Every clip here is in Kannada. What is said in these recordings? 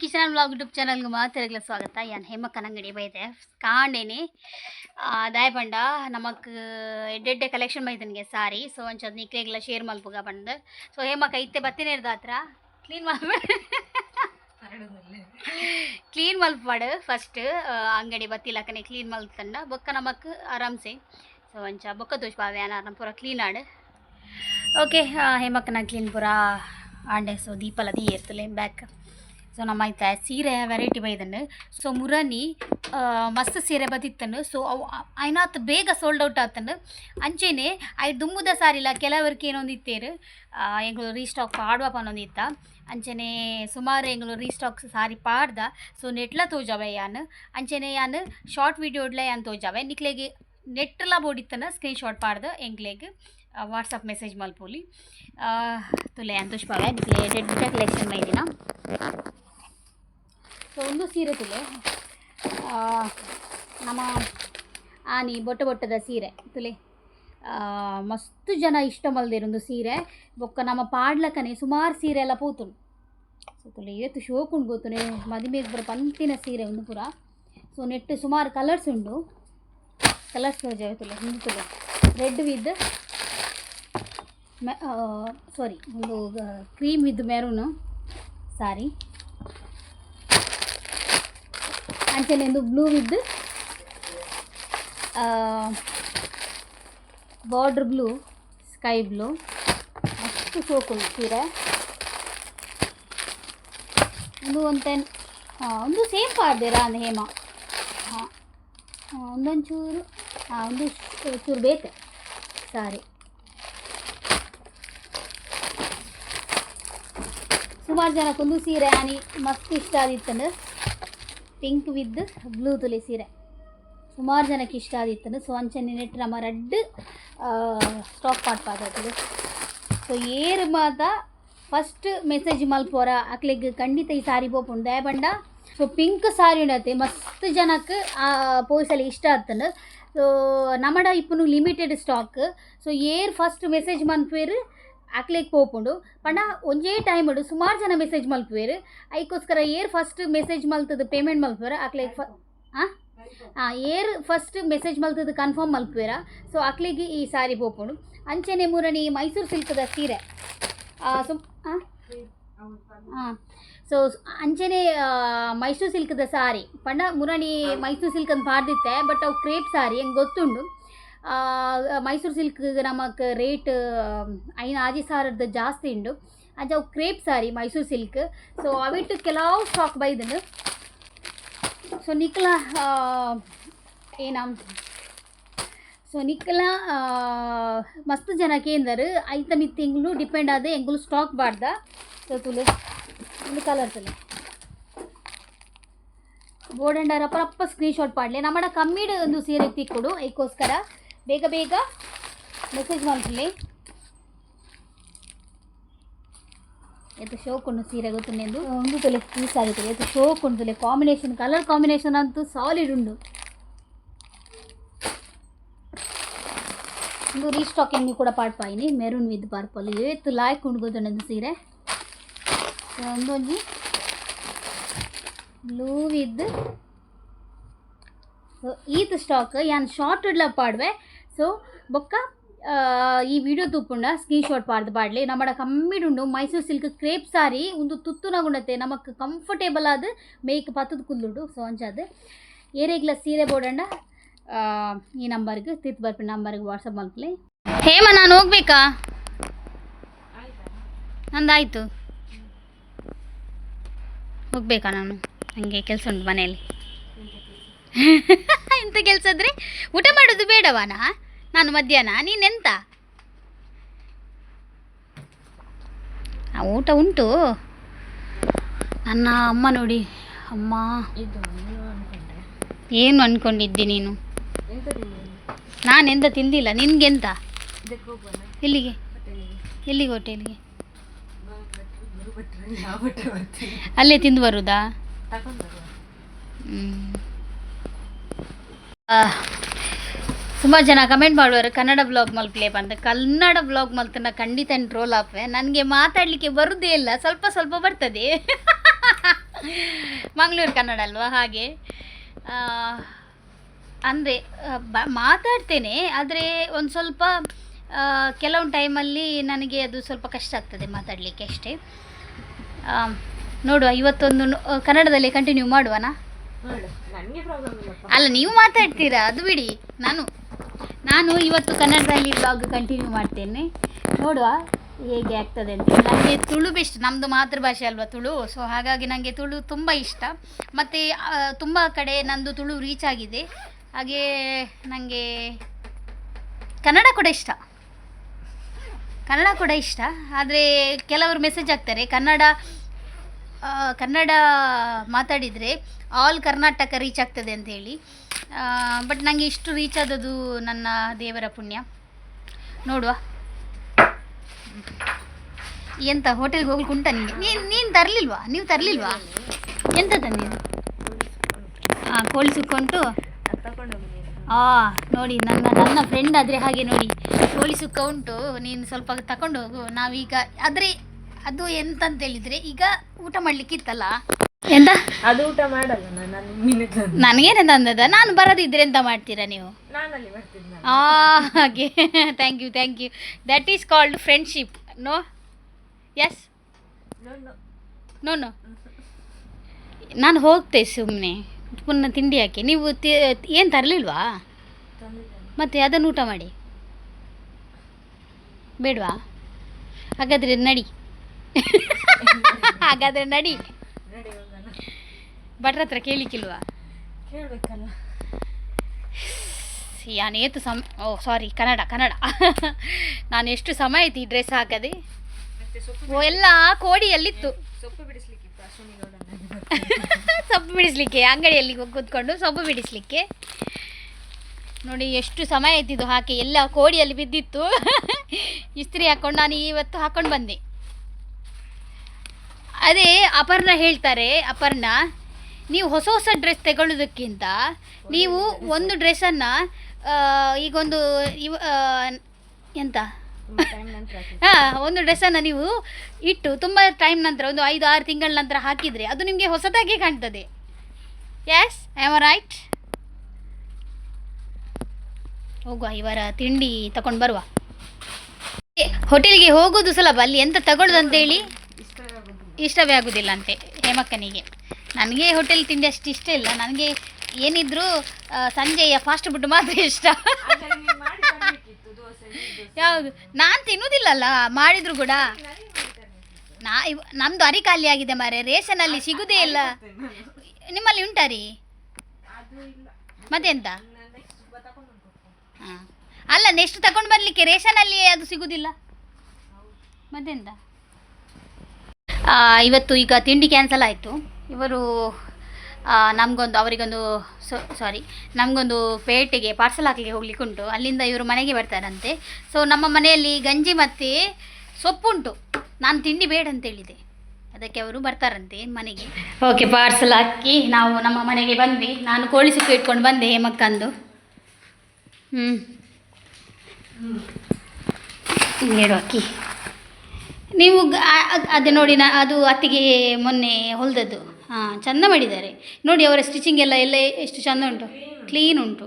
ಕಿಚನ್ ಬ್ಲಾಗ್ ಯೂಟ್ಯೂಬ್ ಚಾನಲ್ಗೆ ಮಾತಿರಗ್ಲ ಸ್ವಾಗತ ಯಾನ್ ಹೇಮಕ್ಕ ಅಂಗಡಿ ಬೈದೆ ಕಾಂಡೇನಿ ದಾಯ ಪಂಡ ನಮಕ್ ಎಡ್ಡೆಡ್ಡೆ ಕಲೆಕ್ಷನ್ ಬೈದನಿಗೆ ಸಾರಿ ಸೊ ಒಂಚದ್ ನಿಕ್ಲೆಗ್ಲ ಶೇರ್ ಮಲ್ಪುಗ ಬಂದು ಸೊ ಹೇಮಕ್ಕ ಇತ್ತೆ ಬತ್ತಿನ ಇರ್ದಾತ್ರ ಕ್ಲೀನ್ ಮಲ್ಪಾಡು ಫಸ್ಟ್ ಅಂಗಡಿ ಬತ್ತಿಲಕ್ಕನೆ ಕ್ಲೀನ್ ಮಲ್ತಂಡ ಬೊಕ್ಕ ನಮಕ್ ಆರಾಮ್ಸೆ ಸೊ ಒಂಚ ಬೊಕ್ಕ ತೋಚ್ ಬಾವೆ ಯಾನ ಪೂರ ಕ್ಲೀನ್ ಆಡು ಓಕೆ ಹೇಮಕ್ಕನ ಕ್ಲೀನ್ ಪೂರ ಆಂಡೆ ಸೊ ದೀಪಲ ದೀ ಇರ್ತಲೆ ಬ್ಯಾಕ್ ಸೊ ನಮ್ಮ ಆಯ್ತಾ ಸೀರೆ ವೆರೈಟಿ ಬೈದನ್ನು ಸೊ ಮುರನಿ ಮಸ್ತ್ ಸೀರೆ ಬದಿತ್ತನು ಸೊ ಅವು ಐನಾತ್ ಬೇಗ ಸೋಲ್ಡ್ ಔಟ್ ಆತನು ಅಂಚೆನೆ ಐ ದುಮ್ಮುದ ಸಾರಿಲ್ಲ ಕೆಲವರಿಗೆ ಏನೊಂದಿತ್ತೇರು ಎಂಗಳು ರೀಸ್ಟಾಕ್ ಪಾಡುವ ಪನ್ನೊಂದಿತ್ತ ಅಂಚನೆ ಸುಮಾರು ಎಂಗಳು ರೀಸ್ಟಾಕ್ ಸಾರಿ ಪಾಡ್ದ ಸೊ ನೆಟ್ಲ ತೋಜಾವೆ ಯಾನ್ ಅಂಚನೆ ಯಾನ್ ಶಾರ್ಟ್ ವಿಡಿಯೋಡ್ಲ ಯಾನ್ ತೋಜಾವೆ ನಿಕ್ಲೆಗೆ ನೆಟ್ಲ ಬೋಡಿತ್ತನ ಸ್ಕ್ರೀನ್ ಶಾಟ್ ಪಾಡ್ದ ಎಂಗ್ಲೆಗೆ ವಾಟ್ಸಪ್ ಮೆಸೇಜ್ ಮಲ್ಪೋಲಿ ತುಲೆ ಅಂತುಷ್ ಪಾವೆ ನಿಕ್ಲೆ ಡೆಡ್ ಕಲೆಕ್ಷನ್ ಮೈದಿನ ಸೊ ಒಂದು ಸೀರೆ ತುಲೆ ನಮ್ಮ ಆನಿ ಬೊಟ್ಟದ ಸೀರೆ ತುಲೆ ಮಸ್ತ್ ಜನ ಇಷ್ಟ ಮಲ್ದಿರೊಂದು ಸೀರೆ ಬೊಕ್ಕ ನಮ್ಮ ಪಾಡ್ಲಕ್ಕನೆ ಸುಮಾರು ಸೀರೆ ಎಲ್ಲ ಪೋತುಂಡು ಸೊ ತುಲೆ ಇವತ್ತು ಶೋಕುಂಡು ಗೊತ್ತುನೆ ಮದುವೆಗೆ ಬರೋ ಪಂತಿನ ಸೀರೆ ಒಂದು ಪೂರ ಸೊ ನೆಟ್ಟು ಸುಮಾರು ಕಲರ್ಸ್ ಉಂಡು ಕಲರ್ಸ್ ತೋಜಾವೆ ತುಲೆ ಹಿಂದೆ ತುಲೆ ರೆಡ್ ವಿತ್ ಸಾರಿ ಒಂದು ಕ್ರೀಮ್ ವಿತ್ ಮೆರೂನು ಸಾರಿ ಅಂಚನೆ ಒಂದು blue with border blue sky blue ಅಷ್ಟು ಸೋಕು ಸೀರೆ ಒಂದು ಸೇಮ್ ಪಾಡ್ದೇರಾ ಅಂದ ಹೇಮ ಒಂದೊಂಚೂರು ಒಂದು ಚೂರು ಬೇಕು ಸಾರಿ ಸುಮಾರು ಜನಕ್ಕೊಂದು ಸೀರೆ ಆನಿ ಮಸ್ತ್ ಇಷ್ಟ ಆದಿತ್ತಂದು ಪಿಂಕ್ ವಿತ್ ಬ್ಲೂ ತುಲೆ ಸೀರೆ ಸುಮಾರು ಜನಕ್ಕೆ ಇಷ್ಟ ಆದಿತ್ತಂದು ಸೊ ಅಂಚನೆ ನೆಟ್ ನಮ್ಮ ರೆಡ್ ಸ್ಟಾಕ್ ಪಾಡ್ಪಾದದು ಸೊ ಏರು ಮಾತ ಫಸ್ಟ್ ಮೆಸೇಜ್ ಮಲ್ಪೋರ ಅಕ್ಲೆಗ್ ಖಂಡಿತ ಈ ಸಾರಿ ಬೋಪುಂಡು ದಯ ಬಂಡ ಸೊ ಪಿಂಕ್ ಸಾರಿ ಉಂಡತೆ ಮಸ್ತ್ ಜನಕ್ಕೆ ಪೋಯ್ಸಲ್ಲಿ ಇಷ್ಟ ಆಗ್ತಂದು ಸೊ ನಮ್ಮಡ ಇಪ್ಪನು ಲಿಮಿಟೆಡ್ ಸ್ಟಾಕ್ ಸೊ ಏರ್ ಫಸ್ಟ್ ಮೆಸೇಜ್ ಮಲ್ಪೇರು ಅಕ್ಲೆಗ್ ಪೋಪುಂಡು ಪಂಡ ಒಂಜೇ ಟೈಮ್ ಉಂಡು ಸುಮಾರು ಜನ ಮೆಸೇಜ್ ಮಲ್ಪುವೇರು ಅದಕ್ಕೋಸ್ಕರ ಏರ್ ಫಸ್ಟ್ ಮೆಸೇಜ್ ಮಲ್ತದ ಪೇಮೆಂಟ್ ಮಲ್ಪುವೇರ ಅಕ್ಲೆಗ್ ಏರ್ ಫಸ್ಟ್ ಮೆಸೇಜ್ ಮಲ್ತದ ಕನ್ಫರ್ಮ್ ಮಲ್ಪುವೇರ ಸೊ ಅಕ್ಲೆಗೆ ಈ ಸಾರಿ ಪೋಪುಂಡು ಅಂಚನೆ ಮೂರನಿ ಮೈಸೂರು ಸಿಲ್ಕದ ಸೀರೆ ಸೊ ಅಂಚನೆ ಮೈಸೂರು ಸಿಲ್ಕದ ಸಾರಿ ಪಂಡ ಮುರಣಿ ಮೈಸೂರು ಸಿಲ್ಕ್ ಅಂತ ಪಾಡ್ದಿತ್ತೆ ಬಟ್ ಅವು ಕ್ರೇಪ್ ಸಾರಿ ಹೆಂಗೆ ಗೊತ್ತುಂಡು ಮೈಸೂರು ಸಿಲ್ಕ್ ನಮಕ್ ರೇಟ್ ಐನು 6,000 ಜಾಸ್ತಿ ಉಂಡು ಅದು ಅವು ಕ್ರೇಪ್ ಸಾರಿ ಮೈಸೂರು ಸಿಲ್ಕ್ ಸೊ ಅವಿಟ್ಟು ಕೆಲವು ಸ್ಟಾಕ್ ಬೈದನು ಸೊ ನಿಕ್ಲ ಏನ ಸೊ ನಿಕ್ಲ ಮಸ್ತ್ ಜನ ಕೇಂದರು ಐತ ಮಿತ್ತು ಎಂಗ್ಲು ಡಿಪೆಂಡ್ ಆದ ಎಂಗ್ಲು ಸ್ಟಾಕ್ ಬಾರ್ದ ಸೊ ತುಲೆ ಒಂದು ಕಲರ್ ತುಲೆ ಬೋರ್ಡ್ ಅಂಡ್ ರಪ್ಪ ಸ್ಕ್ರೀನ್ ಶಾಟ್ ಪಾಡ್ಲೆ ನಮ್ಮಡ ಕಮ್ಮಿಡ್ ಒಂದು ಸೀರೆ ತಿಕ್ಕೊಡು ಅದಕ್ಕೋಸ್ಕರ ಬೇಗ ಬೇಗ ಮೆಸೇಜ್ ಮಾಡ್ಲಿ ಎತ್ತು ಶೋಕುಂಡು ಸೀರೆ ಗೊತ್ತುಂಡು ಒಂದು ತುಲೆ ಪೀಸ್ ಆಗುತ್ತದೆ ಎತ್ತು ಶೋಕುಂಡು ತುಲೆ ಕಾಂಬಿನೇಷನ್ ಕಲರ್ ಕಾಂಬಿನೇಷನ್ ಅಂತೂ ಸಾಲಿಡ್ ಉಂಡು ಒಂದು ರೀಸ್ಟಾಕಿಂಗ್ ಕೂಡ ಪಾಡ್ಪಾಯಿನಿ ಮೆರೂನ್ ವಿತ್ ಪರ್ಪಲ್ ಏತ್ತು ಲಾಯ್ಕ್ ಉಂಡು ಗೊತ್ತುಂಡು ಸೀರೆ ಒಂದೊಂಜಿ ಬ್ಲೂ ವಿತ್ ಸೊ ಈತ್ ಸ್ಟಾಕ್ ಯಾನ್ ಶಾರ್ಟ್ ಇಡ್ಲ ಪಾಡ್ವೆ ಸೊ ಬೊಕ್ಕ ಈ ವಿಡಿಯೋ ತೂಪುಂಡ ಸ್ಕ್ರೀನ್ ಶಾಟ್ ಪಾಡ್ಲಿ ನಮ್ಮಡ ಕಮ್ಮಿಡುಂಡು ಮೈಸೂರು ಸಿಲ್ಕ್ ಕ್ರೇಪ್ ಸಾರಿ ಒಂದು ತುತ್ತುನಗುಂಡತೆ ನಮಕ್ ಕಂಫರ್ಟೇಬಲ್ ಆದ ಮೇಕ್ ಪತ್ತದ ಕುಲ್ಲುಡು ಸೊ ಅಂಚದು ಏರೆಗ್ಲ ಸೀರೆ ಬೋಡಂಡ ಈ ನಂಬರ್ಗೆ ತಿತ್ ಬರ್ಪಿನ ನಂಬರ್ಗೆ ವಾಟ್ಸಪ್ ಮಲ್ಪಲೆ ಹೇಮ ನಾನು ಹೋಗ್ಬೇಕಾ ನಂದಾಯಿತು ಹೋಗ್ಬೇಕಾ ನಾನು ನನಗೆ ಕೆಲಸ ಉಂಟು ಮನೆಯಲ್ಲಿ ಎಂಥ ಕೆಲಸ ಅಂದರೆ ಊಟ ಮಾಡೋದು ಬೇಡವಾನಾ ನಾನು ಮಧ್ಯಾಹ್ನ ನೀನೆಂತ ಊಟ ಉಂಟು ನನ್ನ ಅಮ್ಮ ನೋಡಿ ಅಮ್ಮ ಏನು ಅಂದ್ಕೊಂಡಿದ್ದೆ ನೀನು ನಾನೆಂತ ತಿಂದಿಲ್ಲ ನಿನಗೆಂತ ಎಲ್ಲಿಗೆ ಎಲ್ಲಿಗೆ ಹೋಟೆಲ್ಗೆ ಅಲ್ಲೇ ತಿಂದು ಬರುದಾ ಸುಮಾರು ಜನ ಕಮೆಂಟ್ ಮಾಡುವರು ಕನ್ನಡ ಬ್ಲಾಗ್ ಮಲ್ಪಲೆ ಬಂದು ಕನ್ನಡ ಬ್ಲಾಗ್ ಮಲ್ತನ ಖಂಡಿತ ಟ್ರೋಲ್ ಆಪೆ ನನಗೆ ಮಾತಾಡಲಿಕ್ಕೆ ಬರುವುದೇ ಇಲ್ಲ ಸ್ವಲ್ಪ ಸ್ವಲ್ಪ ಬರ್ತದೆ ಮಂಗಳೂರು ಕನ್ನಡ ಅಲ್ವಾ, ಹಾಗೆ ಅಂದರೆ ಮಾತಾಡ್ತೇನೆ, ಆದರೆ ಒಂದು ಸ್ವಲ್ಪ ಕೆಲವೊಂದು ಟೈಮಲ್ಲಿ ನನಗೆ ಅದು ಸ್ವಲ್ಪ ಕಷ್ಟ ಆಗ್ತದೆ ಮಾತಾಡಲಿಕ್ಕೆ ಅಷ್ಟೇ. ನೋಡುವ, ಇವತ್ತೊಂದು ಕನ್ನಡದಲ್ಲಿ ಕಂಟಿನ್ಯೂ ಮಾಡುವನಾ? ಅಲ್ಲ, ನೀವು ಮಾತಾಡ್ತೀರಾ, ಅದು ಬಿಡಿ. ನಾನು ಇವತ್ತು ಕನ್ನಡದಲ್ಲಿ ಬ್ಲಾಗ್ ಕಂಟಿನ್ಯೂ ಮಾಡ್ತೇನೆ. ನೋಡುವ ಹೇಗೆ ಆಗ್ತದೆ ಅಂತ. ನನಗೆ ತುಳು ಬೆಸ್ಟ್, ನಮ್ಮದು ಮಾತೃಭಾಷೆ ಅಲ್ವಾ ತುಳು. ಸೊ ಹಾಗಾಗಿ ನನಗೆ ತುಳು ತುಂಬ ಇಷ್ಟ. ಮತ್ತು ತುಂಬ ಕಡೆ ನಂದು ತುಳು ರೀಚ್ ಆಗಿದೆ. ಹಾಗೆ ನನಗೆ ಕನ್ನಡ ಕೂಡ ಇಷ್ಟ. ಆದರೆ ಕೆಲವರು ಮೆಸೇಜ್ ಹಾಕ್ತಾರೆ, ಕನ್ನಡ ಮಾತಾಡಿದರೆ ಆಲ್ ಕರ್ನಾಟಕ ರೀಚ್ ಆಗ್ತದೆ ಅಂತ ಹೇಳಿ. ಬಟ್ ನನಗೆ ಇಷ್ಟು ರೀಚ್ ಆದದ್ದು ನನ್ನ ದೇವರ ಪುಣ್ಯ. ನೋಡುವ, ಎಂತ ಹೋಟೆಲ್ಗೆ ಹೋಗ್ಲಿಕ್ಕೆ ಉಂಟ ನಿಮಗೆ? ನೀನು ತರಲಿಲ್ವಾ? ನೀವು ತರಲಿಲ್ವಾ? ಎಂತ ತಂದಿದ್ದು? ಕೋಳಿ ಸುಕ್ಕ ನೋಡಿ, ನನ್ನ ಫ್ರೆಂಡ್ ಆದರೆ ಹಾಗೆ ನೋಡಿ, ಕೋಳಿ ಸುಕ್ಕ ಉಂಟು, ನೀನು ಸ್ವಲ್ಪ ತಗೊಂಡು ಹೋಗು. ನಾವೀಗ ಆದರೆ ಅದು ಎಂತಂತ ಹೇಳಿದರೆ, ಈಗ ಊಟ ಮಾಡಲಿಕ್ಕಿತ್ತಲ್ಲ. ಎಂತ ಅದು ಊಟ ಮಾಡಲ್ಲ ನನಗೇನೆ ತಂದದ. ನಾನು ಬರದಿದ್ರೆ ಎಂತ ಮಾಡ್ತೀರಾ ನೀವು? ಹಾಗೆ thank you. That is called friendship. No? Yes? No. ನಾನು ಹೋಗ್ತೆ ಸುಮ್ಮನೆ ಪುನಃ ತಿಂಡಿ ಹಾಕಿ. ನೀವು ಏನು ತರಲಿಲ್ವಾ? ಮತ್ತೆ ಅದನ್ನು ಊಟ ಮಾಡಿ ಬೇಡವಾ? ಹಾಗಾದರೆ ನಡಿ. ಭಟ್ರ ಹತ್ರ ಕೇಳಿಕ್ಕಿಲ್ವಾ? ಸಾರಿ, ಕನ್ನಡ. ನಾನು ಎಷ್ಟು ಸಮಯ ಆಯ್ತು ಈ ಡ್ರೆಸ್ ಹಾಕದೆ. ಎಲ್ಲ ಕೋಡಿಯಲ್ಲಿತ್ತು. ಸೊಪ್ಪು ಬಿಡಿಸ್ಲಿಕ್ಕೆ ಅಂಗಡಿಯಲ್ಲಿ ಕೂತ್ಕೊಂಡು ಸೊಪ್ಪು ಬಿಡಿಸ್ಲಿಕ್ಕೆ. ನೋಡಿ ಎಷ್ಟು ಸಮಯ ಆಯ್ತಿದ್ದು ಹಾಕಿ, ಎಲ್ಲ ಕೋಡಿಯಲ್ಲಿ ಬಿದ್ದಿತ್ತು. ಇಸ್ತ್ರಿ ಹಾಕ್ಕೊಂಡು ನಾನು ಇವತ್ತು ಹಾಕ್ಕೊಂಡು ಬಂದೆ. ಅದೇ ಅಪರ್ಣ ಹೇಳ್ತಾರೆ, ನೀವು ಹೊಸ ಡ್ರೆಸ್ ತಗೊಳ್ಳೋದಕ್ಕಿಂತ ನೀವು ಒಂದು ಡ್ರೆಸ್ಸನ್ನು ಈಗೊಂದು ಒಂದು ಡ್ರೆಸ್ಸನ್ನು ನೀವು ಇಟ್ಟು ತುಂಬ ಟೈಮ್ ನಂತರ, ಒಂದು 5-6 ತಿಂಗಳ ನಂತರ ಹಾಕಿದರೆ ಅದು ನಿಮಗೆ ಹೊಸದಾಗಿ ಕಾಣ್ತದೆ. Yes, am right? ಹೋಗುವ, ಇವರ ತಿಂಡಿ ತಗೊಂಡು ಬರುವ. ಹೋಟೆಲ್ಗೆ ಹೋಗೋದು ಸುಲಭ, ಅಲ್ಲಿ ಎಂತ ತಗೊಳ್ಳೋದಂತೇಳಿ ಇಷ್ಟವೇ ಆಗೋದಿಲ್ಲ ಅಂತೆ ಹೇಮಕ್ಕನಿಗೆ. ನನಗೆ ಹೋಟೆಲ್ ತಿಂಡಿ ಅಷ್ಟು ಇಷ್ಟ ಇಲ್ಲ. ನನಗೆ ಏನಿದ್ರು ಸಂಜೆಯ ಫಾಸ್ಟ್ ಫುಡ್ ಮಾತ್ರ ಇಷ್ಟ. ಯಾವುದು? ನಾನು ತಿನ್ನುವುದಿಲ್ಲಲ್ಲ, ಮಾಡಿದ್ರು ಕೂಡ. ನಮ್ಮದು ಅರಿ ಖಾಲಿ ಆಗಿದೆ ಮಾರೆ, ರೇಷನಲ್ಲಿ ಸಿಗುದೇ ಇಲ್ಲ. ನಿಮ್ಮಲ್ಲಿ ಉಂಟಾ ರೀ? ಮತ್ತೆಂತ? ಅಲ್ಲ, ನೆಕ್ಸ್ಟ್ ತಗೊಂಡು ಬರಲಿಕ್ಕೆ ರೇಷನಲ್ಲಿ ಅದು ಸಿಗುವುದಿಲ್ಲ. ಮತ್ತೆಂತ? ಇವತ್ತು ಈಗ ತಿಂಡಿ ಕ್ಯಾನ್ಸಲ್ ಆಯಿತು. ಇವರು ನಮಗೊಂದು ಪೇಟೆಗೆ ಪಾರ್ಸಲ್ ಹಾಕಲಿಕ್ಕೆ ಹೋಗ್ಲಿಕ್ಕೆ ಉಂಟು. ಅಲ್ಲಿಂದ ಇವರು ಮನೆಗೆ ಬರ್ತಾರಂತೆ. ಸೊ ನಮ್ಮ ಮನೆಯಲ್ಲಿ ಗಂಜಿ ಮತ್ತು ಸೊಪ್ಪುಂಟು. ನಾನು ತಿಂಡಿ ಬೇಡ ಅಂತ ಹೇಳಿದೆ, ಅದಕ್ಕೆ ಅವರು ಬರ್ತಾರಂತೆ ಮನೆಗೆ. ಓಕೆ, ಪಾರ್ಸಲ್ ಹಾಕಿ ನಾವು ನಮ್ಮ ಮನೆಗೆ ಬಂದ್ವಿ. ನಾನು ಕೋಳಿ ಸುಕ್ಕ ಇಟ್ಕೊಂಡು ಬಂದೆ ಹೇಮಕ್ಕಂದು. ಹೇಳು ಅಕ್ಕಿ, ನೀವು ಅದೇ ನೋಡಿ, ಅದು ಅತ್ತಿಗೆ ಮೊನ್ನೆ ಹೊಲಿದದ್ದು. ಚೆಂದ ಮಾಡಿದ್ದಾರೆ ನೋಡಿ. ಅವರ ಸ್ಟಿಚಿಂಗ್ ಎಲ್ಲ ಎಷ್ಟು ಚೆಂದ ಉಂಟು, ಕ್ಲೀನ್ ಉಂಟು.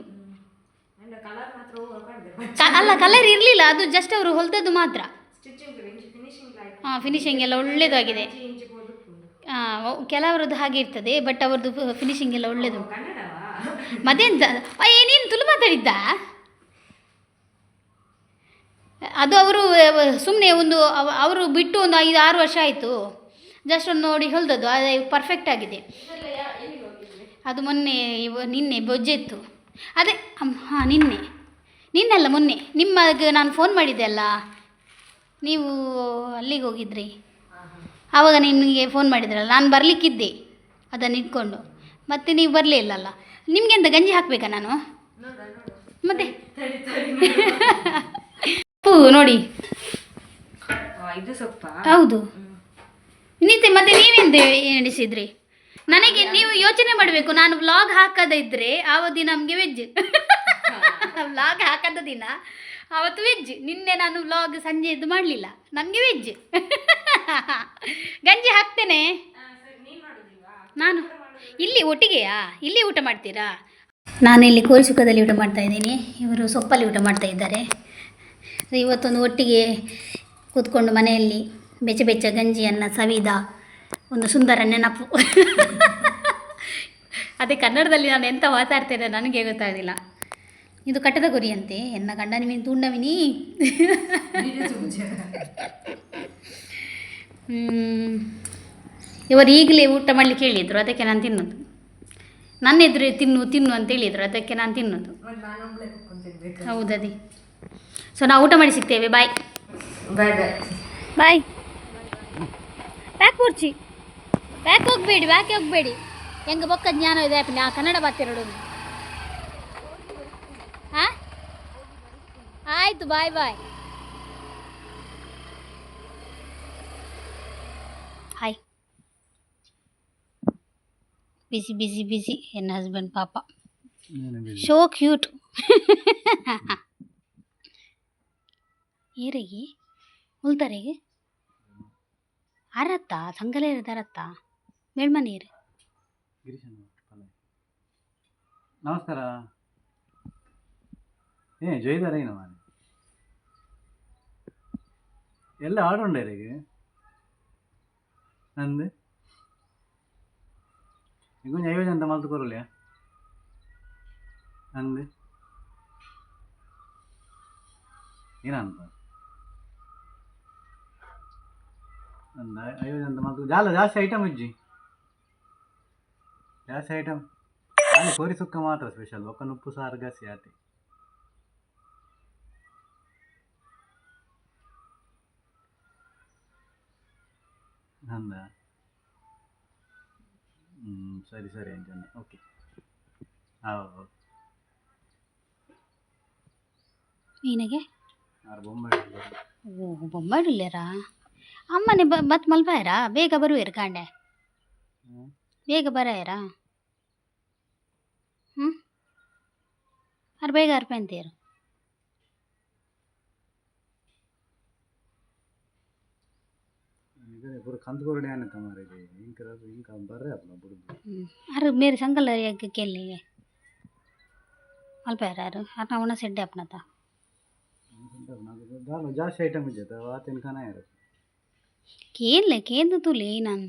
ಅಲ್ಲ, ಕಲರ್ ಇರಲಿಲ್ಲ, ಅದು ಜಸ್ಟ್ ಅವರು ಹೊಲಿದದ್ದು ಮಾತ್ರ. ಫಿನಿಶಿಂಗ್ ಎಲ್ಲ ಒಳ್ಳೆಯದಾಗಿದೆ. ಕೆಲವರದ್ದು ಹಾಗೆ ಇರ್ತದೆ, ಬಟ್ ಅವ್ರದ್ದು ಫಿನಿಶಿಂಗ್ ಎಲ್ಲ ಒಳ್ಳೆಯದು. ಮತ್ತೆಂತ ಏನೇನು ತುಳು ಮಾತಾಡಿದ್ದ? ಅದು ಅವರು ಸುಮ್ಮನೆ ಅವರು ಬಿಟ್ಟು ಒಂದು 5-6 ವರ್ಷ ಆಯಿತು. ಜಸ್ಟ್ ಒಂದು ನೋಡಿ ಹೊಲಿದದ್ದು, ಅದು ಪರ್ಫೆಕ್ಟ್ ಆಗಿದೆ. ಅದು ನಿನ್ನೆ ಬೊಜ್ಜೆತ್ತು. ಅದೇ ನಿನ್ನೆಲ್ಲ ಮೊನ್ನೆ ನಿಮಗೆ ನಾನು ಫೋನ್ ಮಾಡಿದ್ದೆ ಅಲ್ಲ, ನೀವು ಅಲ್ಲಿಗೆ ಹೋಗಿದ್ರಿ. ಆವಾಗ ನಿಮಗೆ ಫೋನ್ ಮಾಡಿದ್ರಲ್ಲ, ನಾನು ಬರಲಿಕ್ಕಿದ್ದೆ ಅದನ್ನು ಇಟ್ಕೊಂಡು. ಮತ್ತೆ ನೀವು ಬರಲೇ ಇಲ್ಲಲ್ಲ. ನಿಮಗೆಂತ ಗಂಜಿ ಹಾಕಬೇಕಾ ನಾನು? ಮತ್ತೆ ನೋಡಿ, ಹೌದು. ಮತ್ತೆ ನೀವೆಂತ ಎಣಿಸಿದ್ರಿ? ನನಗೆ ನೀವು ಯೋಚನೆ ಮಾಡಬೇಕು. ನಾನು ವ್ಲಾಗ್ ಹಾಕದ ಇದ್ದರೆ ಆವತ್ತು ನಮಗೆ ವೆಜ್. ವ್ಲಾಗ್ ಹಾಕದ ದಿನ ಆವತ್ತು ವೆಜ್. ನಿನ್ನೆ ನಾನು ವ್ಲಾಗ್ ಸಂಜೆದ್ದು ಮಾಡಲಿಲ್ಲ, ನನಗೆ ವೆಜ್. ಗಂಜಿ ಹಾಕ್ತೇನೆ. ನಾನು ಇಲ್ಲಿ ಒಟ್ಟಿಗೆಯಾ ಇಲ್ಲಿ ಊಟ ಮಾಡ್ತೀರಾ? ನಾನು ಇಲ್ಲಿ ಕೋಳಿ ಸುಕ್ಕದಲ್ಲಿ ಊಟ ಮಾಡ್ತಾ ಇದ್ದೀನಿ, ಇವರು ಸೊಪ್ಪಲ್ಲಿ ಊಟ ಮಾಡ್ತಾ ಇದ್ದಾರೆ. ಸೊ ಇವತ್ತೊಂದು ಒಟ್ಟಿಗೆ ಕೂತ್ಕೊಂಡು ಮನೆಯಲ್ಲಿ ಬೆಚ್ಚ ಬೆಚ್ಚ ಗಂಜಿಯನ್ನು ಸವಿದ ಒಂದು ಸುಂದರ ನೆನಪು. ಅದೇ ಕನ್ನಡದಲ್ಲಿ ನಾನು ಎಂತ ಮಾತಾಡ್ತೇನೆ ನನಗೆ ಗೊತ್ತಾಗೋದಿಲ್ಲ. ಇದು ಕಟ್ಟದ ಗುರಿಯಂತೆ ಎನ್ನ ಗಂಡನ ಮೀನು ತುಂಡವಿನಿ. ಇವರು ಈಗಲೇ ಊಟ ಮಾಡಲಿಕ್ಕೆ ಹೇಳಿದರು, ಅದಕ್ಕೆ ನಾನು ತಿನ್ನೋದು. ನನ್ನ ಎದುರು ತಿನ್ನು ತಿನ್ನು ಅಂತ ಹೇಳಿದರು, ಅದಕ್ಕೆ ನಾನು ತಿನ್ನೋದು. ಹೌದದಿ. ಸೊ ನಾವು ಊಟ ಮಾಡಿ ಸಿಗ್ತೇವೆ. ಬಾಯ್ ಬಾಯ್ ಬಾಯ್ ಬಾಯ್. ಬ್ಯಾಕ್ ಕೂರ್ಚಿ, ಬ್ಯಾಕ್ ಹೋಗಬೇಡಿ, ಬ್ಯಾಕೆ ಹೋಗಬೇಡಿ. ಹೆಂಗೆ ಬೊಕ್ಕ ಜ್ಞಾನ ಇದೆ ನಾ ಕನ್ನಡ ಬಾತಿರೋಡು. ಹಾಂ ಆಯಿತು, ಬಾಯ್ ಬಾಯ್. ಹಾಯ್. ಬಿಸಿ ಬಿಸಿ ಬಿಸಿ ಎನ್ನ ಹಸ್ಬೆಂಡ್ ಪಾಪ ಶೋ ಕ್ಯೂಟ್. ಏರಿಗೆ ಉಲ್ತರೆಗೆ ಅರತ್ತ ಸಂಗಲೇರದ ಅರತ್ತ ಮೇಲ್ಮನೀರು. ನಮಸ್ಕಾರ. ಜೊಯ್ದಾರ ಏನು ಮಾರೆ ಎಲ್ಲ ಆಡುಂಡರಿಗೆ ನಂದು ಈಗ ಐವತ್ತು ಅಂತ ಮಲ್ತು ಕೊರಲ್ಯಾ ನಂದು ಏನಂತ ಅಂದ ಐವತ್ತು ಅಂತ ಮಲ್ತು ಜಾಸ್ತಿ ಐಟಮ್ ಇಜ್ಜಿ, ಜಾಸ್ತಿ ಐಟಮ್ ಅಲ್ಲಿ ಕೋರಿ ಸುಕ್ಕ ಮಾತ್ರ ಸ್ಪೆಷಲ್. ಒಕ್ಕನ ಉಪ್ಪು ಸಾರು ಗಸಿ ಆತಿ. ಅಂದ ಸರಿ ಸರಿ ಅಂತ ಓಕೆ. ಹೌದು ಈನಗೆ ಆರು ಬೊಂಬೆ. ಓ ಬೊಂಬಾಡಿಲ್ಲೇರಾ ಅಮ್ಮನೆ ಬತ್ ಮಲ್ಪಾಯರಾ ಬೇಗ ಬರುವೇರು ಕಾಂಡೆ ಬೇಗ ಬರಾಯರಾ? ಅರ್ ಬೇಗ ಅರ್ಪ ಅಂತೀರು. ಪೂರ ಕಂದುಕೊರಡೆ ಅನ್ನತ್ತ ಮಾರಿಗೆ ಇಂಕ ಬರ್ರೆ ಅಪ್ಪ ಬಿಡುದು. ಅರ್ ಮೇರೆ ಸಂಗಲ ಕೇಳಿಗೆ ಮಲ್ಪಾಯರ ಅರು ಅರ್ನ ಉಣ ಸೆಡ್ಡೆ ಅಪ್ನತ ಜಾಸ್ತಿ ಐಟಮ್ ಇದ್ದದ ಆತನ ಕನ ಯಾರು ಕೇಳಲೆ ಕೇಂದು ತುಲಿ ನಾನು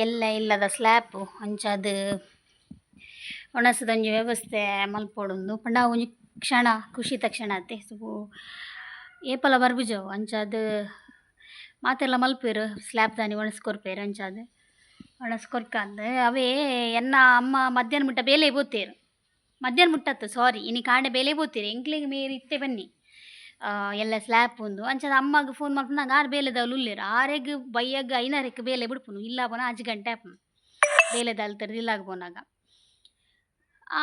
ಎಲ್ಲ ಇಲ್ಲದ ಸ್ಲ್ಯಾಪು ಅಂಚದು ಒಣಸದೊಂಜಿ ವ್ಯವಸ್ಥೆ ಮಲ್ಪೊಡುಂದು ಪಂಡ ಒಂಜಿ ಕ್ಷಣ ಖುಷಿ ತಕ್ಷಣ ಅತ್ತೆ ಸೊ ಏಪಲ ಬರ್ಬುಜವು ಅಂಚದು ಮಾತೆಲ್ಲ ಮಲ್ಪೇರು ಸ್ಲ್ಯಾಬ್ ದಾನಿ ಒಣಸ್ಕೊರ್ಪೇರು ಅಂಚದು ಒಣಸ್ಕೊರ್ಕಂದು ಅವೇ ಎನ್ನ ಅಮ್ಮ ಮಧ್ಯಾಹ್ನ ಮುಟ್ಟ ಬೇಲೆ ಬೋತೇರು ಮಧ್ಯಾಹ್ನ ಮುಟ್ಟತ್ತು ಸಾರಿ ಇನ್ನು ಕಾಂಡೆ ಬೇಲೆ ಬೋತೀರಿ ಎಂಕ್ಲಿಗೆ ಮೇರೆ ಇತ್ತೆ ಬನ್ನಿ ಎಲ್ಲ ಸ್ಲ್ಯಾಪ್ ಒಂದು ಅಂಚದ ಅಮ್ಮಗೆ ಫೋನ್ ಮಾಡ್ಕೊಂಡು ನಂಗೆ ಆರು ಬೇಲೆದವ್ಲು ಉಳ್ಳೇರು ಆರೆಗ್ ಬೈಯಗ್ ಐನಾರೆಕ್ ಬೇಲೆ ಬಿಡ್ಪುನು ಇಲ್ಲ ಬೋನ 5 ಗಂಟೆ ಆಪನು ಬೇಲೆದ ಅಲ್ತರ್ದು ಇಲ್ಲಾಗ ಬೋನಾಗ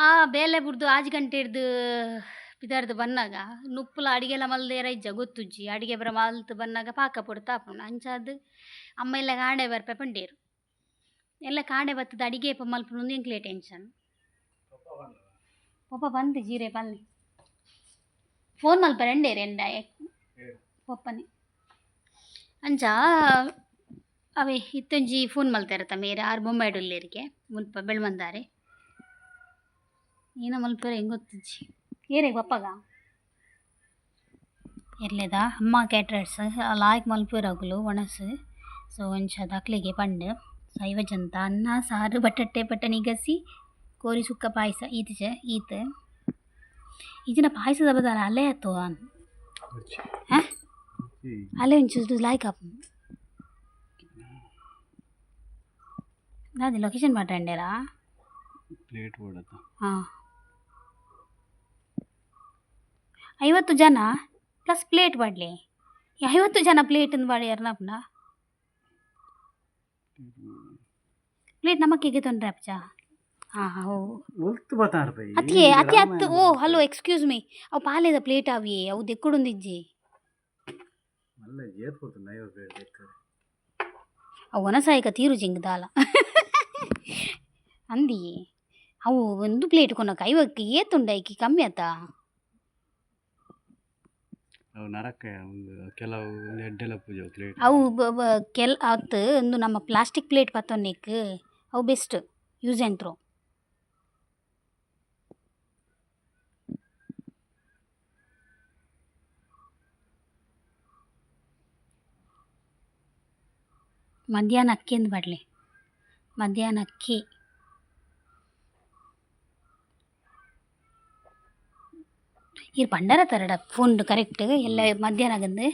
ಆ ಬೇಲೆ ಬಿಡ್ದು 5 ಗಂಟೆ ಹಿಡ್ದು ಬಿದಾರ್ದು ಬನ್ನಾಗ ನುಪ್ಪುಲ ಅಡಿಗೆಲ್ಲ ಮಲ್ದೇರ ಇಜ್ಜ ಗೊತ್ತುಜ್ಜಿ ಅಡಿಗೆ ಬರ ಮಲ್ತು ಬನ್ನಾಗ ಪಾಕ ಪೊಡ್ತು ಆಪುನು ಅಂಚದು ಅಮ್ಮ ಎಲ್ಲ ಕಾಂಡೆ ಬರ್ಪೆ ಪಂಡೇರು ಎಲ್ಲ ಕಾಂಡೆ ಬತ್ತದ ಅಡಿಗೆ ಇಪ್ಪ ಮಲ್ಪುನು ಎಂಕ್ಲೇ ಟೆನ್ಷನ್. ಪಪ್ಪ ಬಂದು ಜೀರೆ ಬಲ್ಲಿ ಫೋನ್ ಮಲ್ಪರೆ ಎಂಡೇರು ಎಂಡ ಪಪ್ಪನೆ ಅಂಚ ಅವೇ ಇತ್ತೊಂಜಿ ಫೋನ್ ಮಲ್ತಾರತ್ತ ಮೇರೆ 6 ಬೊಂಬೆ ಇಡುಲ್ಲೇರಿಗೆ ಮುಲ್ಪ ಬೆಳ್ಮಂದಾರೆ ಏನೋ ಮಲ್ಪರೆ ಹೆಂಗೆ ಗೊತ್ತಿಜ್ಜಿ ಏರಿಗೆ ಪಪ್ಪಗ ಇರ್ಲೇದ ಅಮ್ಮ ಕ್ಯಾಟ್ರಟ್ಸ್ ಲಾಯ್ಕ್ ಮಲ್ಪುರಾಗುಲು ಒಣಸು ಸೊ ಒಂಚ ದಕ್ಲಿಗೆ ಪಂಡು ಸೈವಜಂತ ಅನ್ನ ಸಾರು ಬಟಾಟೆ ಬಟಣಿ ಗಸಿ ಕೋರಿ ಸುಕ್ಕ ಪಾಯಸ ಈತ ಈಜಿನ ಪಾಯಸದ ಬದಲ ಅಲ್ಲೇ ಆಯ್ತು ಅಲ್ಲೇ ಒಂಚೂರು ಲಾಯ್ಕ್ ಆಪು దాది లొకేషన్ పట్టండిరా ಪ್ಲೇಟ್ ಓಡತ್ತ. ಹಾಂ 50 ಜನ ಪ್ಲಸ್ ಪ್ಲೇಟ್ ಬಡ್ಲಿ 50 ಜನ ಪ್ಲೇಟ್ ಬಾಡ್ಯಾರ ನಪ್ನ ಪ್ಲೇಟ್ ನಮಕ್ಕಿಗೆ ತೊಂದ್ರೆ ಅಪ್ಚ. ಹಾಂ ಹಾಂ ಓ ಒಲ್ತು ಬತ್ತಾರ ಬೈ ಅತಿ ಅತಿ ಹತ್ತು ಓ ಹಲೋ ಎಕ್ಸ್ಕ್ಯೂಸ್ ಮೀ ಅವು ಪಾಲೇದ ಪ್ಲೇಟ್ ಅವಿ ಅವು ದೆಕ್ಕುಡೊಂದಿಜ್ಜಿ ಅಲ್ಲ ಏರ್ಪೋರ್ಟ್ ನೈವ ಬೇಕರೆ ಅವು ಒನಸಾಯಿಕ ತೀರು ಜಿಂಗದಾಲ ಅಂದಿ ಅವು ಒಂದು ಪ್ಲೇಟ್ ಕೊನಕ 50 ಏತುಂಡೈಕಿ ಕಮ್ಮಿ ಆತ ಅವು ನರಕ್ಕೆ ಒಂದು ಕೆಲವು ಒಂದು ಎಡ್ಡೆಲ್ಲ ಪೂಜೆ ಪ್ಲೇಟ್ ಅವು ಆತು ಒಂದು ನಮ್ಮ ಪ್ಲಾಸ್ಟಿಕ್ ಪ್ಲೇಟ್ ಪತ್ತೊನ್ನಿಕ್ ಅವು ಬೆಸ್ಟ್ ಯೂಸ್ ಆ್ಯಂಡ್ ಥ್ರೋ. ಮಧ್ಯಾಹ್ನ ಅಕ್ಕಿ ಎಂದು ಬರಲಿ, ಮಧ್ಯಾಹ್ನ ಅಕ್ಕಿ ಇದು ಪಂಡರ ತರಡ ಫುಂಡ್ ಕರೆಕ್ಟ್ ಎಲ್ಲ ಮಧ್ಯಾಹ್ನ ಆಗಂದು.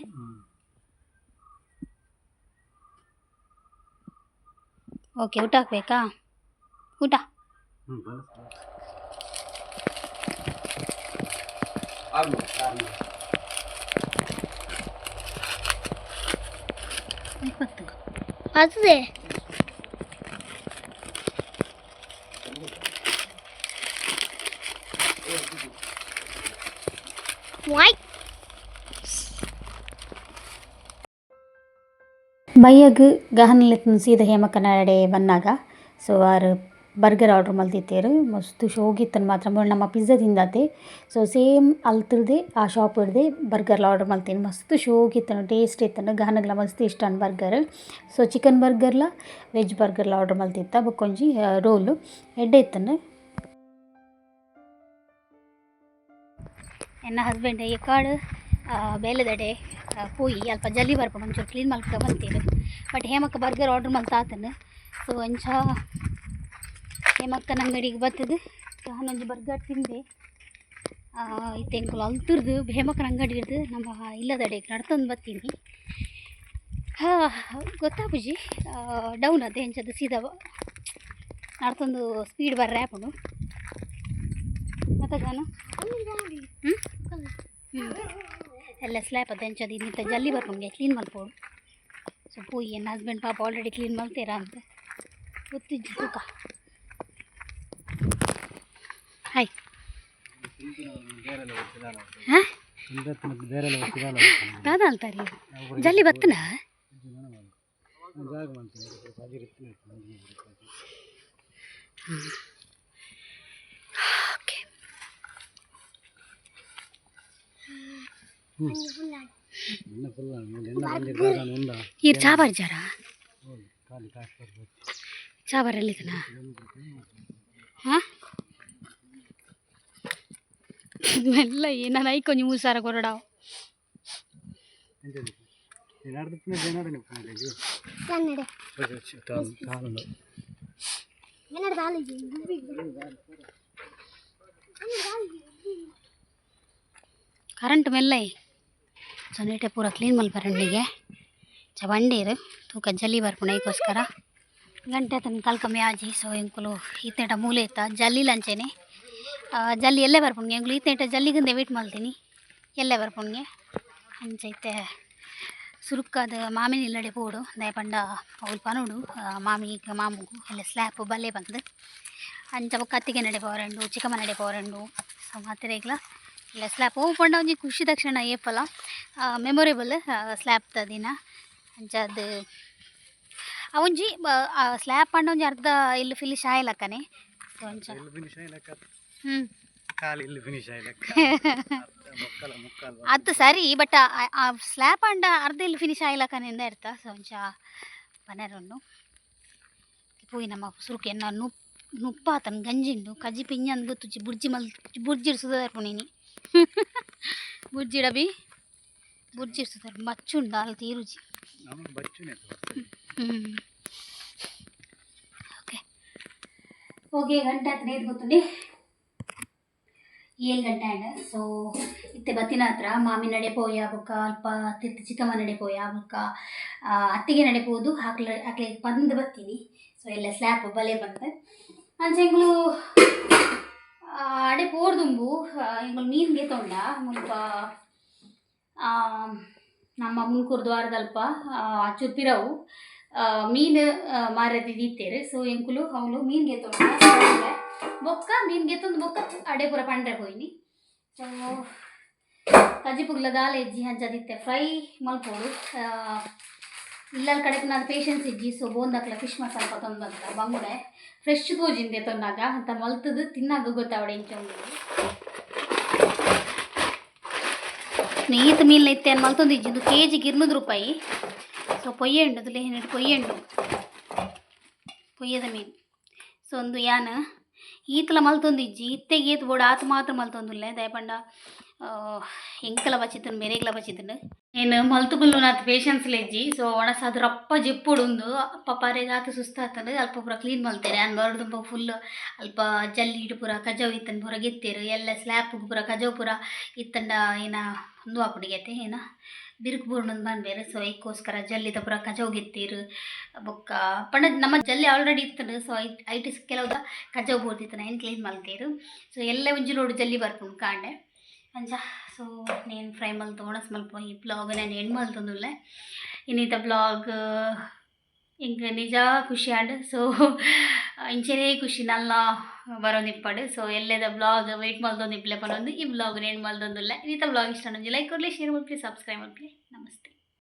ಓಕೆ, ಊಟ ಹಾಕ್ಬೇಕಾ? ಊಟ ಅದೇ ವೈಟ್ ಬೈಯಗ್ ಗಹನ್ಲೆತ್ನ ಸೀದಾ ಹೇಮಕ್ಕನಡೆ ಬಂದಾಗ ಸೊ ಆರು ಬರ್ಗರ್ ಆರ್ಡ್ರ್ ಮಲ್ತಿತ್ತೇರು ಮಸ್ತ್ ಶೋಗಿತ್ತನ್ನು ಮಾತ್ರ ನಮ್ಮ ಪಿಜ್ಜಾ ತಿಂದಾತೆ. ಸೊ ಸೇಮ್ ಅಲ್ತಿರ್ದೆ ಆ ಶಾಪ್ ಹಿಡ್ದೆ ಬರ್ಗರ್ಲ ಆರ್ಡ್ರ್ ಮಲ್ತೀನಿ. ಮಸ್ತ್ ಶೋಗಿತ್ತನು, ಟೇಸ್ಟ್ ಇತ್ತನು, ಗಹನಗ್ಲ ಮಸ್ತ್ ಇಷ್ಟ ಬರ್ಗರ್. ಸೊ ಚಿಕನ್ ಬರ್ಗರ್ಲ ವೆಜ್ ಬರ್ಗರ್ಲ ಆರ್ಡ್ರ್ ಮಲ್ತಿತ್ತ ಬೊಕ್ಕೊಂಜಿ ರೋಲು ಎಡ್ಡೆ ಇತ್ತನು. ಎನ್ನ ಹಸ್ಬೆಂಡ್ ಈ ಕಾಡು ಬೇಲೆದಡೆ ಪೋಯಿ ಅಲ್ಪ ಜಲ್ಲಿ ಬರ್ಪುಂಡು ಒಂಚೂರು ಕ್ಲೀನ್ ಮಲ್ಕ ಬಂತೇರು. ಬಟ್ ಹೇಮಕ್ಕ ಬರ್ಗರ್ ಆರ್ಡ್ರ್ ಮಲ್ತಾತನು. ಸೊ ಒಂಚ ಹೇಮಕ್ಕನ ಅಂಗಡಿಗೆ ಬರ್ತದೆ ನಾನೊಂದು ಬರ್ಗರ್ ತಿಂದೆ. ಇತ್ತೆಂಕುಲು ಅಲ್ತಿರ್ದು ಹೇಮಕ್ಕನ ಅಂಗಡಿ ಹಿಡ್ದು ನಮ್ಮ ಇಲ್ಲದಡೆಗೆ ನಡ್ತಂದು ಬರ್ತೀನಿ. ಗೊತ್ತಾಪುಜಿ ಡೌನ್ ಅದೇ ಹೆಂಚದು ಸೀದಾ ನಡ್ತಂದು ಸ್ಪೀಡ್ ಬರ್ರೆ ಆಪುಂಡು ಮತ್ತೆ ನಾನು ಎಲ್ಲ ಸ್ಲ್ಯಾಪ್ ಅದು ಹೆಂಚದು ಇನ್ನಿತ್ತ ಜಲ್ಲಿ ಬರ್ಪುಂಗೆ ಕ್ಲೀನ್ ಮಲ್ಪೋಡು. ಸೊ ಪೋಯಿ ನನ್ನ ಹಸ್ಬೆಂಡ್ ಪಾಪ ಆಲ್ರೆಡಿ ಕ್ಲೀನ್ ಮಾಡ್ತೀರಾ ಅಂತ ಗೊತ್ತಿದ್ದು ತೂಕ. ಹಾಯ್ ಹಾಂ ದಾದ ಅಂತಾರೆ ಜಲ್ಲಿ ಬತ್ತನ ಓಕೆ. ಇರ್ ಚಾಬಾರ್ ಜಾರ ಚಾಬಾರ್ ಎಲ್ಲಿತನ ಹಾಂ ಎಲ್ಲ ನಾನು ಐಕೊಂಜಿ 3 ಸಾರ ಕೊರಡಾವು ಕರೆಂಟ್ ಮೆಲ್ಲೈ ಸೊನ್ನೆಟೆ ಪೂರ ಕ್ಲೀನ್ ಮಲ್ಪರಂಡಿಗೆ ಚವಂಡೀರು ತೂಕ ಜಲ್ಲಿ ಬರ್ಪುಂಡು ಅದಕ್ಕೋಸ್ಕರ ಗಂಟೆ ತನಕ ಕಲ್ಕಮ್ಮಿ ಆಜಿ. ಸೊ ಎಂಕುಲು ಈತೇಟ ಮೂಲೆ ಇತ್ತ ಜಲ್ಲಿ ಲಂಚೆನೆ ಜಲ್ಲಿ ಎಲ್ಲೇ ಬರ್ಪುಂಡ್ಗೆ ಎಂಕುಲು ಈತೇಟ ಜಲ್ಲಿಗಿಂದೆ ವೇಟ್ ಮಲ್ತೀನಿ ಎಲ್ಲೇ ಬರ್ಪುಂಡ್ಗೆ ಅಂಚೈತೆ ಸುರುಕ್ಕಾದ ಮಾಮಿನ ಇಲ್ಲಡೆ ಪೋಡು ದಯಪಂಡ ಅವ್ಲು ಪನುಡು ಮಾಮಿಗೆ ಮಾಮುಗು ಎಲ್ಲ ಸ್ಲ್ಯಾಪ್ ಬಲ್ಲೆ ಬಂದು ಅಂಚ ಬೊಕ್ಕ ಅತ್ತಿಗೆ ನಡೆ ಪೋರಂಡು ಚಿಕ್ಕಮ್ಮ ನಡೆ ಪೋರಂಡು. ಸೊ ಮಾತಿರೇಗ್ಲ ಇಲ್ಲ ಸ್ಲ್ಯಾಪ್ ಓ ಪಂಡ ಒಂಜಿ ಖುಷಿ ತಕ್ಷಣ ಏಪಲ ಮೆಮೊರೇಬಲ್ ಸ್ಲ್ಯಾಪ್ ದಿನ ಅಂಚದು ಅವೊಂಜಿ ಸ್ಲ್ಯಾಪ್ ಪಂಡ ಒಂಜಿ ಅರ್ಧ ಇಲ್ಲಿ ಫಿನಿಶ್ ಆಯ್ಲಕ್ಕನೆ. ಸೊ ಅಂಚ ಅದು ಸರಿ ಬಟ್ ಆ ಸ್ಲ್ಯಾಪ್ ಅಂಡ ಅರ್ಧ ಇಲ್ಲಿ ಫಿನಿಶ್ ಆಯ್ಲಕ್ಕನಿಂದ ಇರ್ತಾ. ಸೊ ಒಂಚ ಪನೆರನ್ನು ಪೋಯಿ ನಮ್ಮ ಸುರುಕು ಎನ್ನ ನುಪ್ಪಾತನ ಗಂಜಿಂಡು ಕಜ್ಜಿ ಪಿಂಜಂದು ಗೊತ್ತುಚ್ಚಿ ಬುರ್ಜಿ ಸುಧಾರ್ಪುಣಿನಿ ಬುರ್ಜಿಡ ಬಿ ಬುರ್ಜಿ ಸುಧಾರ್ ಬಚ್ಚುಂಡ ಅಲ್ಲಿ ತೀರುಜಿ ಓಕೆ ಹೋಗಿ ಗಂಟೆ ಹತ್ರ ಏದು ಗೊತ್ತುಂಡಿ 7 ಗಂಟೆ ಆಂಡ. ಸೊ ಇತ್ತೆ ಬತ್ತಿನ ಹತ್ರ ಮಾಮಿ ನಡೆ ಪೋಯ ಬೊಕ್ಕ ಅಲ್ಪ ತಿರ್ತಿ ಚಿಕ್ಕಮ್ಮ ನಡೆ ಪೋಯ ಬೊಕ್ಕ ಅತ್ತಿಗೆ ನಡೆ ಪೋದು ಹಾಕ್ಲೆ ಬಂದು ಬರ್ತೀನಿ. ಸೊ ಎಲ್ಲ ಸ್ಲ್ಯಾಪ್ ಬಲೆ ಬಂದು ಅಂಚೆಂಗಳು ಅಡೆ ಪೋರ್ದುಂಬು ಎಂಗಳು ಮೀನ್ಗೆ ತೊಂಡ ಮುಲ್ಪ ನಮ್ಮ ಮುನ್ಕೂರು ದ್ವಾರದಲ್ಪ ಅಚ್ಚೂರು ಪಿರವು ಮೀನು ಮಾರದಿ ದೀತೇರು. ಸೊ ಎಂಕುಲು ಅವಳು ಮೀನ್ಗೆ ತೊಂಡ ಬೊಕ್ಕ ಮೀನ್ಗೆ ತಂದು ಬೊಕ್ಕ ಅಡೆ ಪೂರ ಪಂಡ್ರೆ ಪೋಯಿನಿ. ಸೊ ಕಜ್ಜಿ ಪುಗ್ಲ ದಾಲ್ ಎಜ್ಜಿ ಹಂಚದಿತ್ತೆ ಫ್ರೈ ಮಲ್ಪೋಡು ಇಲ್ಲಲ್ಲಿ ಕಡೆಗೆ ನಾನು ಪೇಷನ್ಸ್ ಇಜ್ಜಿ. ಸೊ ಬೋಂದಕ್ಲ ಫಿಶ್ ಮಸಾಲ ತೊಂದಂತ ಬಂಗುಡೆ ಫ್ರೆಶ್ ತೋಜಿಂದೆ ತೊಂದಾಗ ಅಂತ ಮಲ್ತದು ತಿನ್ನಾಗ ಗೊತ್ತಾವಡೆ ಇಂಚ ಈತ ಮೀನು ಇತ್ತೆ ಅನ್ನು ಮಲ್ತೊಂದು ಇಜ್ಜಿಂದು KGಗೆ 200 ರೂಪಾಯಿ. ಸೊ ಪೊಯ್ಯೆ ಉಂಡು ಅದುಲೆ ಏನಿಟ್ಟು ಪೊಯ್ಯೆ ಉಂಡು ಪೊಯ್ಯದ ಮೀನು. ಸೊ ಒಂದು ಯಾನ ಈತಲ ಮಲ್ತೊಂದು ಇಜ್ಜಿ ಇತ್ತೆಗೆ ಏತು ಬೋಡ ಆತ ಮಾತ್ರ ಮಲ್ತೊಂದುಲ್ಲೆ ದಯಪಂಡ ಎಂಕಲ ಬಚ್ಚಿತ್ತನು ಬೇರೆಗ್ಲ ಬಚ್ಚಿತ್ತನು ಏನು ಮಲ್ತುಕುಲ್ಲು ನಾತ್ ಪೇಷನ್ಸ್ಲ ಇಜ್ಜಿ. ಸೊ ಒಣಸಾದು ರಪ್ಪ ಜೆಪ್ಪುಡುಂದು ಪಪಾರೆಗೆ ಆತ ಸುಸ್ತಾತಂದು ಅಲ್ಪ ಪೂರ ಕ್ಲೀನ್ ಮಲ್ತೇನೆ ಅನ್ ಬರಡು ತುಂಬ ಫುಲ್ ಅಲ್ಪ ಜಲ್ಲಿ ಪೂರ ಕಜಾವ್ ಇತ್ತನ್ ಪೂರ ಗೆತ್ತೇರು ಎಲ್ಲ ಸ್ಲ್ಯಾಪ್ಗೆ ಪೂರ ಕಜಾವ್ ಪೂರ ಇತ್ತಂಡ ಏನ ಒಂದು ಆಪುಡಿಗೆತೆ ಏನ ಬಿರುಕು ಬೂರ್ಣಂದು ಬಂದ್ಬೇರು. ಸೊ ಇದಕ್ಕೋಸ್ಕರ ಜಲ್ಲಿದ ಪೂರ ಕಜಾವ್ ಗೆತ್ತೇರು ಬೊಕ್ಕ ಪಂಡ ನಮ್ಮ ಜಲ್ಲಿ ಆಲ್ರೆಡಿ ಇತ್ತನು. ಸೊ ಐಟ್ ಕೆಲವುದ ಕಜಾವ್ ಬೋರ್ದಿತ್ತನ ಏನು ಕ್ಲೀನ್ ಮಲ್ತೇರು. ಸೊ ಎಲ್ಲ ಒಂಜಿ ಲೋಡು ಜಲ್ಲಿ ಬರ್ಪುಂಡು ಕಾಂಡೆ ಅಂಚ. ಸೊ ನೇನು ಫ್ರೈ ಮಲ್ತು ಒಣಸ್ ಮಲ್ಪ ಈ ಬ್ಲಾಗ್ ನಾನು ಹೆಣ್ಣು ಮಲ್ತೊಂದುಲ್ಲೆ ಇನ್ನಿತ ಬ್ಲಾಗ್ ಇಂಕ ನಿಜ ಖುಷಿ ಆಂಡ್. ಸೊ ಇಂಚೆನೇ ಖುಷಿ ನಲ್ಲ ಬರೋದಿಪ್ಪಡು. ಸೊ ಎಲ್ಲದ ಬ್ಲಾಗ್ ವೆಯ್ಟ್ ಮಲ್ತೊಂದು ಇಪ್ಪಲೆ ಪನೊಂದು ಈ ಬ್ಲಾಗ್ ನೇನು ಮಲ್ತೊಂದುಲ್ಲೆ ಇನ್ನಿತ ಬ್ಲಾಗ್ ಇಷ್ಟ ನಂಜಿ ಲೈಕ್ ಕೊಡಲಿ ಶೇರ್ ಮಾಡ್ಲಿ ಸಬ್ಸ್ಕ್ರೈಬ್ ಮಾಡ್ಲಿ.